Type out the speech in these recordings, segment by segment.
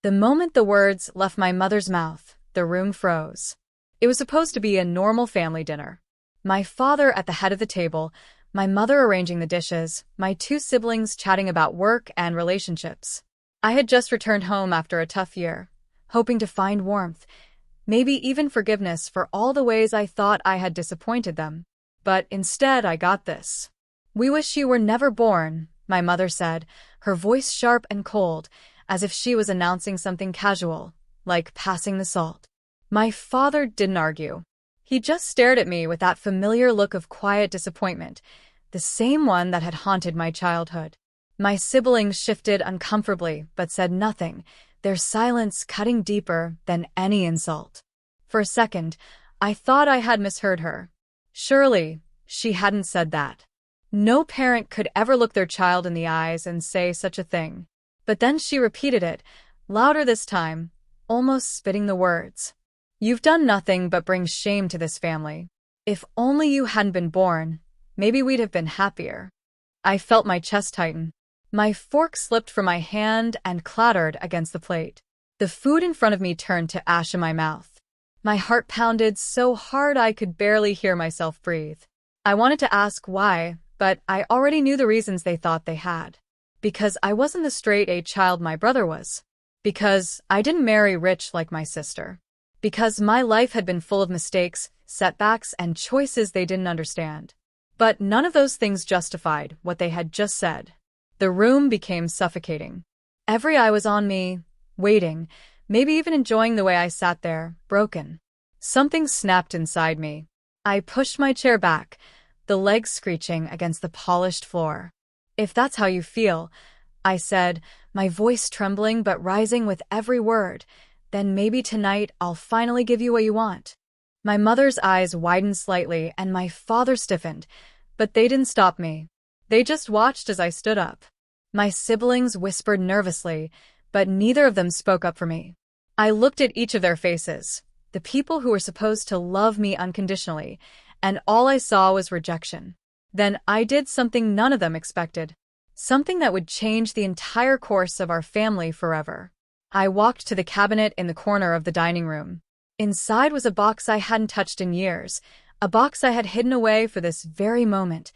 The moment the words left my mother's mouth, the room froze. It was supposed to be a normal family dinner. My father at the head of the table, my mother arranging the dishes, my two siblings chatting about work and relationships. I had just returned home after a tough year, hoping to find warmth, maybe even forgiveness for all the ways I thought I had disappointed them. But instead I got this. "We wish you were never born," my mother said, her voice sharp and cold, as if she was announcing something casual, like passing the salt. My father didn't argue. He just stared at me with that familiar look of quiet disappointment, the same one that had haunted my childhood. My siblings shifted uncomfortably but said nothing, their silence cutting deeper than any insult. For a second, I thought I had misheard her. Surely, she hadn't said that. No parent could ever look their child in the eyes and say such a thing. But then she repeated it, louder this time, almost spitting the words. "You've done nothing but bring shame to this family. If only you hadn't been born, maybe we'd have been happier." I felt my chest tighten. My fork slipped from my hand and clattered against the plate. The food in front of me turned to ash in my mouth. My heart pounded so hard I could barely hear myself breathe. I wanted to ask why, but I already knew the reasons they thought they had. Because I wasn't the straight-A child my brother was. Because I didn't marry rich like my sister. Because my life had been full of mistakes, setbacks, and choices they didn't understand. But none of those things justified what they had just said. The room became suffocating. Every eye was on me, waiting, maybe even enjoying the way I sat there, broken. Something snapped inside me. I pushed my chair back, the legs screeching against the polished floor. "If that's how you feel," I said, my voice trembling but rising with every word, "then maybe tonight I'll finally give you what you want." My mother's eyes widened slightly and my father stiffened, but they didn't stop me. They just watched as I stood up. My siblings whispered nervously, but neither of them spoke up for me. I looked at each of their faces, the people who were supposed to love me unconditionally, and all I saw was rejection. Then I did something none of them expected. Something that would change the entire course of our family forever. I walked to the cabinet in the corner of the dining room. Inside was a box I hadn't touched in years, a box I had hidden away for this very moment,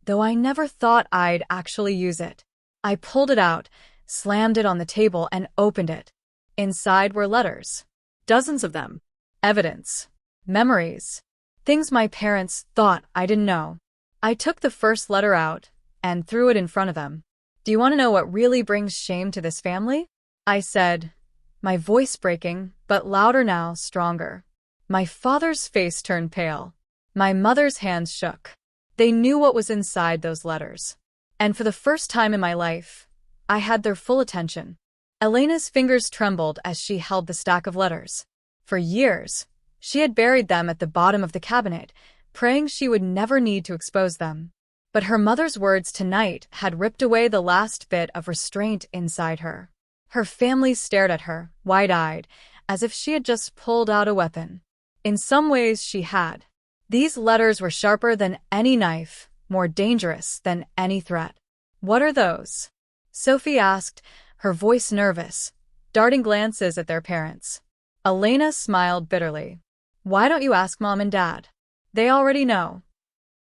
though I never thought I'd actually use it. I pulled it out, slammed it on the table, and opened it. Inside were letters. Dozens of them. Evidence. Memories. Things my parents thought I didn't know. I took the first letter out and threw it in front of them. "Do you want to know what really brings shame to this family?" I said, my voice breaking, but louder now, stronger. My father's face turned pale. My mother's hands shook. They knew what was inside those letters. And for the first time in my life, I had their full attention. Elena's fingers trembled as she held the stack of letters. For years, she had buried them at the bottom of the cabinet, praying she would never need to expose them. But her mother's words tonight had ripped away the last bit of restraint inside her. Her family stared at her, wide-eyed, as if she had just pulled out a weapon. In some ways, she had. These letters were sharper than any knife, more dangerous than any threat. "What are those?" Sophie asked, her voice nervous, darting glances at their parents. Elena smiled bitterly. "Why don't you ask Mom and Dad? They already know."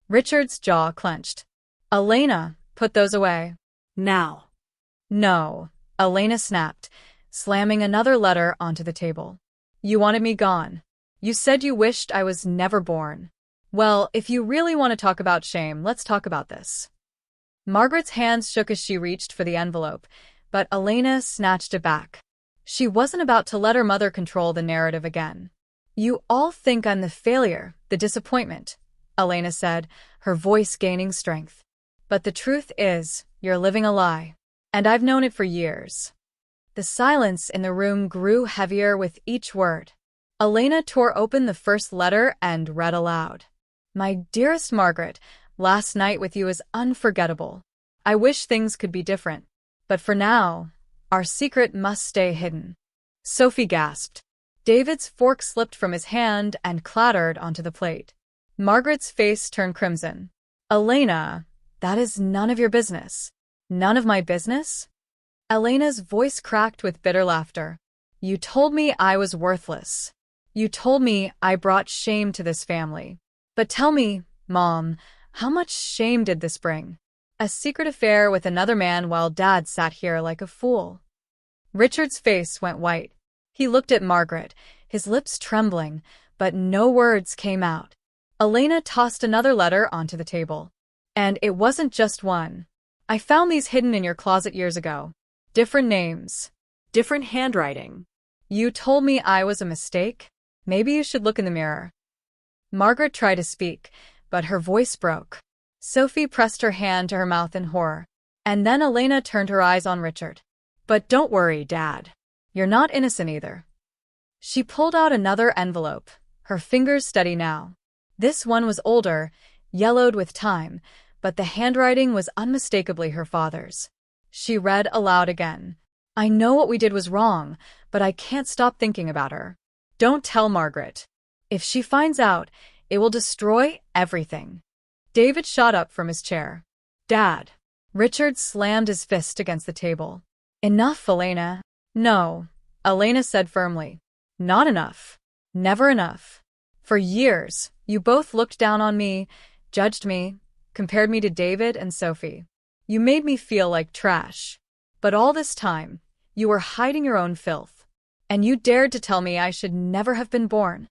Richard's jaw clenched. "Elena, put those away. Now." "No," Elena snapped, slamming another letter onto the table. "You wanted me gone. You said you wished I was never born. Well, if you really want to talk about shame, let's talk about this." Margaret's hands shook as she reached for the envelope, but Elena snatched it back. She wasn't about to let her mother control the narrative again. "You all think I'm the failure, the disappointment," Elena said, her voice gaining strength. "But the truth is, you're living a lie. And I've known it for years." The silence in the room grew heavier with each word. Elena tore open the first letter and read aloud. "My dearest Margaret, last night with you is unforgettable. I wish things could be different. But for now, our secret must stay hidden." Sophie gasped. David's fork slipped from his hand and clattered onto the plate. Margaret's face turned crimson. "Elena, that is none of your business." "None of my business?" Elena's voice cracked with bitter laughter. You told me I was worthless. You told me I brought shame to this family. But tell me, Mom, how much shame did this bring? A secret affair with another man while Dad sat here like a fool. Richard's face went white. He looked at Margaret, his lips trembling, but no words came out. Elena tossed another letter onto the table. And it wasn't just one. I found these hidden in your closet years ago. Different names. Different handwriting. You told me I was a mistake? Maybe you should look in the mirror. Margaret tried to speak, but her voice broke. Sophie pressed her hand to her mouth in horror. And then Elena turned her eyes on Richard. But don't worry, Dad. You're not innocent either. She pulled out another envelope, her fingers steady now. This one was older, yellowed with time, but the handwriting was unmistakably her father's. She read aloud again. I know what we did was wrong, but I can't stop thinking about her. Don't tell Margaret. If she finds out, it will destroy everything. David shot up from his chair. Dad. Richard slammed his fist against the table. Enough, Elena. No, Elena said firmly. Not enough. Never enough. For years, you both looked down on me, judged me, compared me to David and Sophie. You made me feel like trash. But all this time, you were hiding your own filth. And you dared to tell me I should never have been born.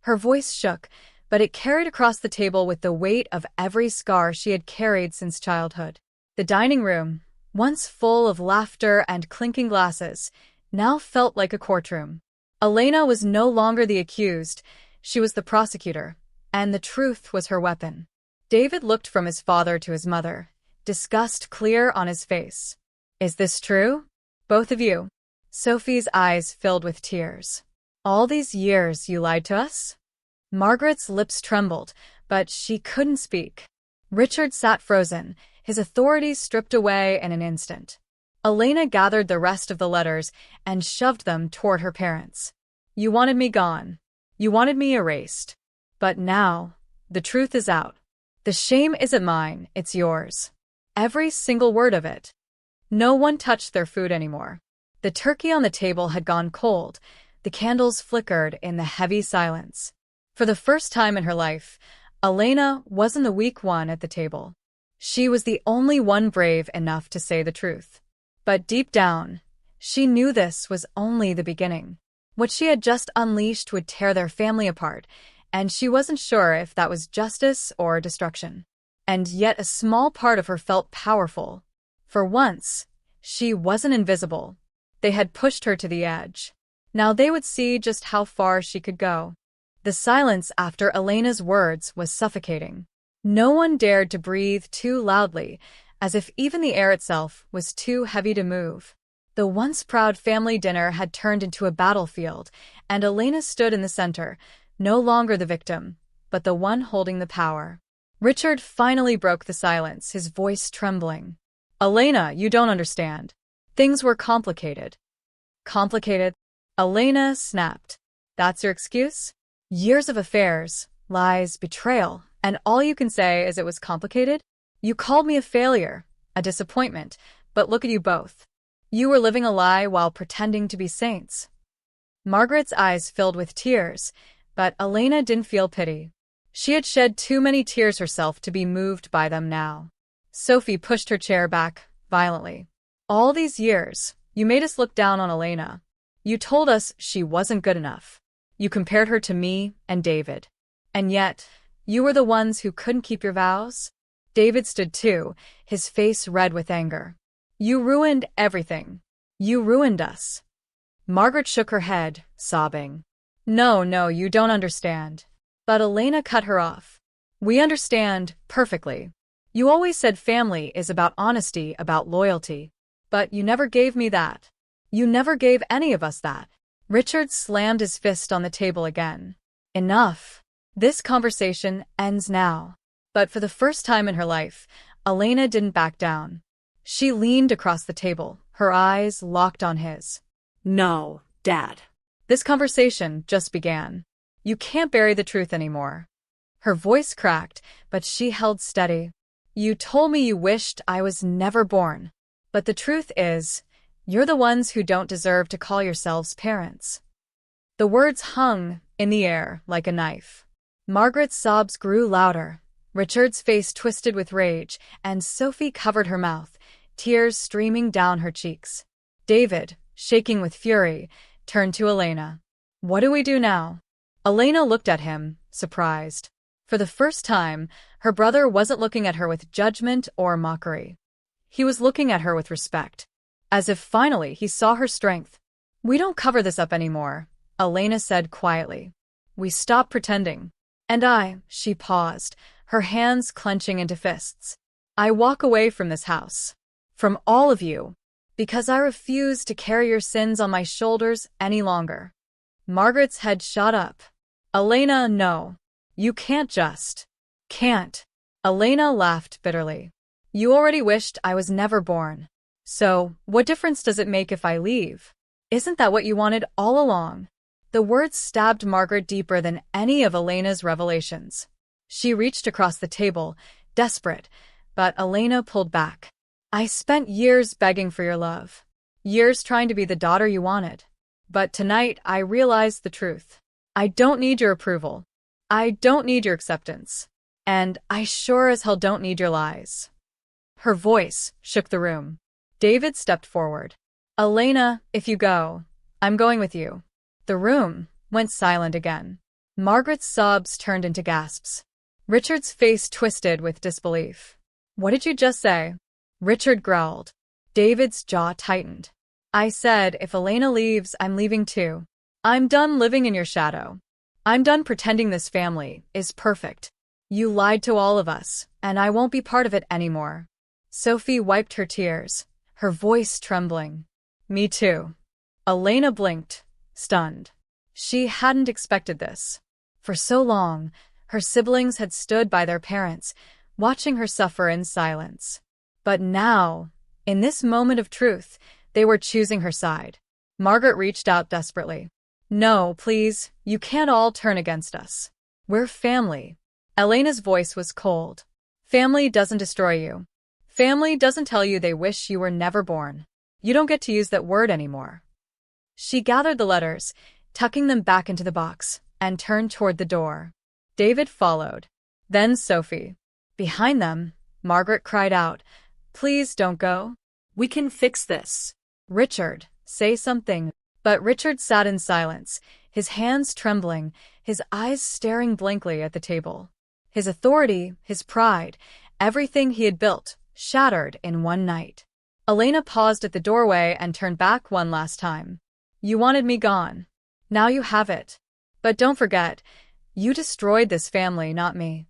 Her voice shook, but it carried across the table with the weight of every scar she had carried since childhood. The dining room, once full of laughter and clinking glasses, now felt like a courtroom. Elena was no longer the accused, she was the prosecutor, and the truth was her weapon. David looked from his father to his mother, disgust clear on his face. Is this true? Both of you? Sophie's eyes filled with tears. All these years you lied to us? Margaret's lips trembled, but she couldn't speak. Richard sat frozen, his authority stripped away in an instant. Elena gathered the rest of the letters and shoved them toward her parents. You wanted me gone. You wanted me erased. But now, the truth is out. The shame isn't mine, it's yours. Every single word of it. No one touched their food anymore. The turkey on the table had gone cold. The candles flickered in the heavy silence. For the first time in her life, Elena wasn't the weak one at the table. She was the only one brave enough to say the truth. But deep down, she knew this was only the beginning. What she had just unleashed would tear their family apart, and she wasn't sure if that was justice or destruction. And yet a small part of her felt powerful. For once, she wasn't invisible. They had pushed her to the edge. Now they would see just how far she could go. The silence after Elena's words was suffocating. No one dared to breathe too loudly, as if even the air itself was too heavy to move. The once proud family dinner had turned into a battlefield, and Elena stood in the center, no longer the victim, but the one holding the power. Richard finally broke the silence, his voice trembling. Elena, you don't understand. Things were complicated. Complicated? Elena snapped. That's your excuse? Years of affairs, lies, betrayal, and all you can say is it was complicated? You called me a failure, a disappointment, but look at you both. You were living a lie while pretending to be saints. Margaret's eyes filled with tears, but Elena didn't feel pity. She had shed too many tears herself to be moved by them now. Sophie pushed her chair back, violently. All these years, you made us look down on Elena. You told us she wasn't good enough. You compared her to me and David. And yet, you were the ones who couldn't keep your vows? David stood too, his face red with anger. You ruined everything. You ruined us. Margaret shook her head, sobbing. No, you don't understand. But Elena cut her off. We understand perfectly. You always said family is about honesty, about loyalty. But you never gave me that. You never gave any of us that. Richard slammed his fist on the table again. Enough. This conversation ends now. But for the first time in her life, Elena didn't back down. She leaned across the table, her eyes locked on his. No, Dad. This conversation just began. You can't bury the truth anymore. Her voice cracked, but she held steady. You told me you wished I was never born. But the truth is, You're the ones who don't deserve to call yourselves parents." The words hung in the air like a knife. Margaret's sobs grew louder. Richard's face twisted with rage, and Sophie covered her mouth, tears streaming down her cheeks. David, shaking with fury, turned to Elena. "What do we do now?" Elena looked at him, surprised. For the first time, her brother wasn't looking at her with judgment or mockery. He was looking at her with respect, as if finally he saw her strength. "We don't cover this up anymore," Elena said quietly. "We stop pretending. And she paused, her hands clenching into fists. "I walk away from this house. From all of you. Because I refuse to carry your sins on my shoulders any longer." Margaret's head shot up. "Elena, no. You can't just. Can't." Elena laughed bitterly. "You already wished I was never born. So, what difference does it make if I leave? Isn't that what you wanted all along?" The words stabbed Margaret deeper than any of Elena's revelations. She reached across the table, desperate, but Elena pulled back. "I spent years begging for your love. Years trying to be the daughter you wanted. But tonight I realized the truth. I don't need your approval. I don't need your acceptance. And I sure as hell don't need your lies." Her voice shook the room. David stepped forward. "Elena, if you go, I'm going with you." The room went silent again. Margaret's sobs turned into gasps. Richard's face twisted with disbelief. "What did you just say?" Richard growled. David's jaw tightened. "I said if Elena leaves, I'm leaving too. I'm done living in your shadow. I'm done pretending this family is perfect. You lied to all of us, and I won't be part of it anymore." Sophie wiped her tears, her voice trembling. "Me too." Elena blinked, stunned. She hadn't expected this. For so long, her siblings had stood by their parents, watching her suffer in silence. But now, in this moment of truth, they were choosing her side. Margaret reached out desperately. "No, please, you can't all turn against us. We're family." Elena's voice was cold. "Family doesn't destroy you. Family doesn't tell you they wish you were never born. You don't get to use that word anymore." She gathered the letters, tucking them back into the box, and turned toward the door. David followed. Then Sophie. Behind them, Margaret cried out, "Please don't go. We can fix this." "Richard, say something." But Richard sat in silence, his hands trembling, his eyes staring blankly at the table. His authority, his pride, everything he had built, shattered in one night. Elena paused at the doorway and turned back one last time. "You wanted me gone. Now you have it. But don't forget, you destroyed this family, not me."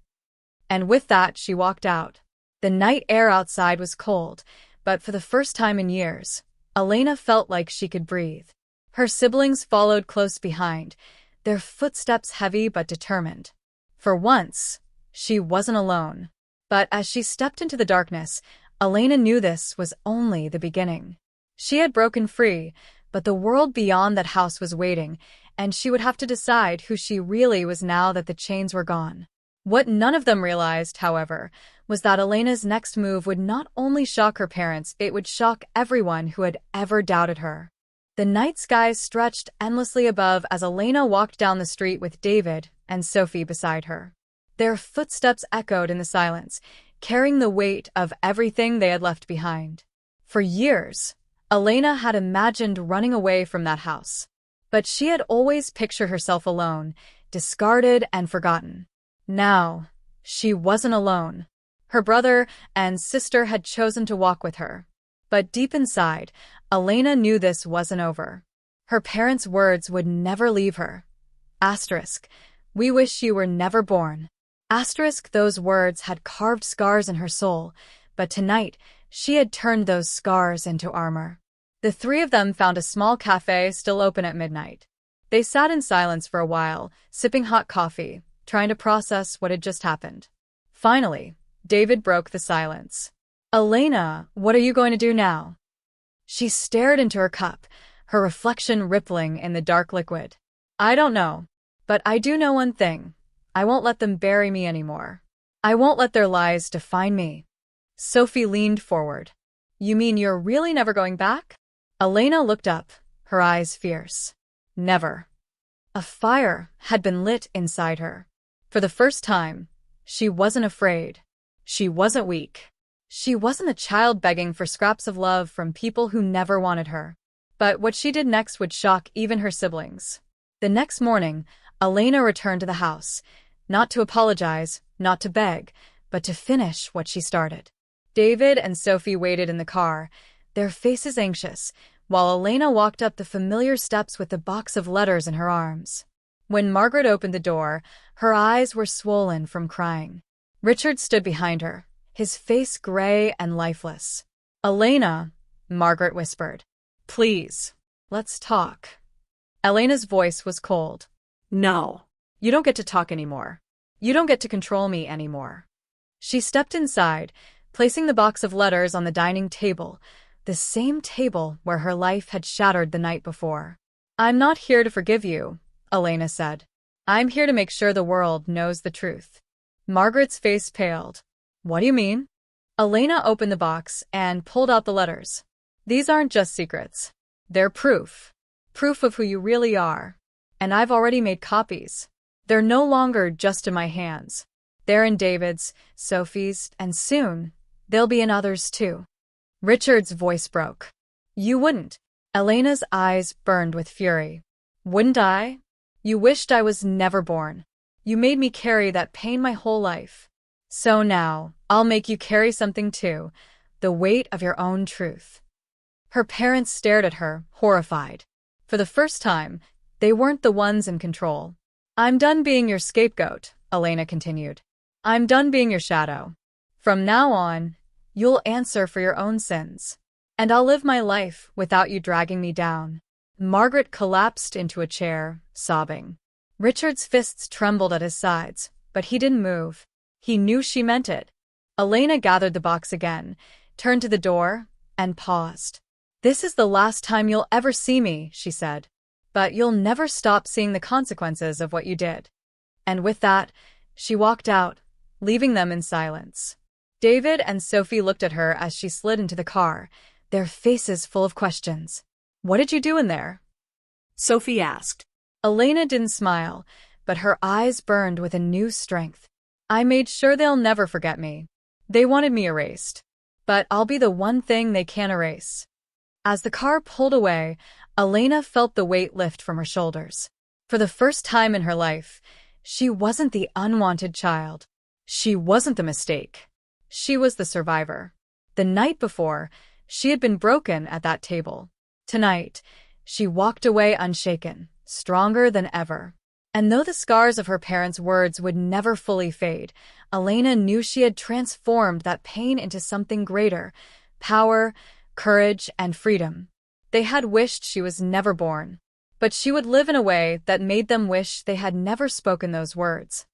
And with that, she walked out. The night air outside was cold, but for the first time in years, Elena felt like she could breathe. Her siblings followed close behind, their footsteps heavy but determined. For once, she wasn't alone. But as she stepped into the darkness, Elena knew this was only the beginning. She had broken free, but the world beyond that house was waiting, and she would have to decide who she really was now that the chains were gone. What none of them realized, however, was that Elena's next move would not only shock her parents, it would shock everyone who had ever doubted her. The night skies stretched endlessly above as Elena walked down the street with David and Sophie beside her. Their footsteps echoed in the silence, carrying the weight of everything they had left behind. For years, Elena had imagined running away from that house. But she had always pictured herself alone, discarded and forgotten. Now, she wasn't alone. Her brother and sister had chosen to walk with her. But deep inside, Elena knew this wasn't over. Her parents' words would never leave her. Asterisk, "We wish you were never born." Asterisk, those words had carved scars in her soul, but tonight she had turned those scars into armor. The three of them found a small cafe still open at midnight. They sat in silence for a while, sipping hot coffee, trying to process what had just happened. Finally, David broke the silence. "Elena, what are you going to do now?" She stared into her cup, her reflection rippling in the dark liquid. "I don't know. But I do know one thing. I won't let them bury me anymore. I won't let their lies define me." Sophie leaned forward. "You mean you're really never going back?" Elena looked up, her eyes fierce. Never. A fire had been lit inside her. For the first time, she wasn't afraid. She wasn't weak. She wasn't a child begging for scraps of love from people who never wanted her. But what she did next would shock even her siblings. The next morning, Elena returned to the house, not to apologize, not to beg, but to finish what she started. David and Sophie waited in the car, their faces anxious, while Elena walked up the familiar steps with the box of letters in her arms. When Margaret opened the door, her eyes were swollen from crying. Richard stood behind her, his face gray and lifeless. "Elena," Margaret whispered. "Please, let's talk." Elena's voice was cold. "No. You don't get to talk anymore. You don't get to control me anymore." She stepped inside, placing the box of letters on the dining table, the same table where her life had shattered the night before. "I'm not here to forgive you," Elena said. "I'm here to make sure the world knows the truth." Margaret's face paled. "What do you mean?" Elena opened the box and pulled out the letters. "These aren't just secrets. They're proof. Proof of who you really are. And I've already made copies. They're no longer just in my hands. They're in David's, Sophie's, and soon, they'll be in others too." Richard's voice broke. "You wouldn't." Elena's eyes burned with fury. "Wouldn't I? You wished I was never born. You made me carry that pain my whole life. So now, I'll make you carry something too, the weight of your own truth." Her parents stared at her, horrified. For the first time, they weren't the ones in control. "I'm done being your scapegoat," Elena continued. "I'm done being your shadow. From now on, you'll answer for your own sins. And I'll live my life without you dragging me down." Margaret collapsed into a chair, sobbing. Richard's fists trembled at his sides, but he didn't move. He knew she meant it. Elena gathered the box again, turned to the door, and paused. "This is the last time you'll ever see me," she said. "But you'll never stop seeing the consequences of what you did." And with that, she walked out, leaving them in silence. David and Sophie looked at her as she slid into the car, their faces full of questions. "What did you do in there?" Sophie asked. Elena didn't smile, but her eyes burned with a new strength. "I made sure they'll never forget me. They wanted me erased. But I'll be the one thing they can't erase." As the car pulled away, Elena felt the weight lift from her shoulders. For the first time in her life, she wasn't the unwanted child. She wasn't the mistake. She was the survivor. The night before, she had been broken at that table. Tonight, she walked away unshaken, stronger than ever. And though the scars of her parents' words would never fully fade, Elena knew she had transformed that pain into something greater: power, courage, and freedom. They had wished she was never born, but she would live in a way that made them wish they had never spoken those words.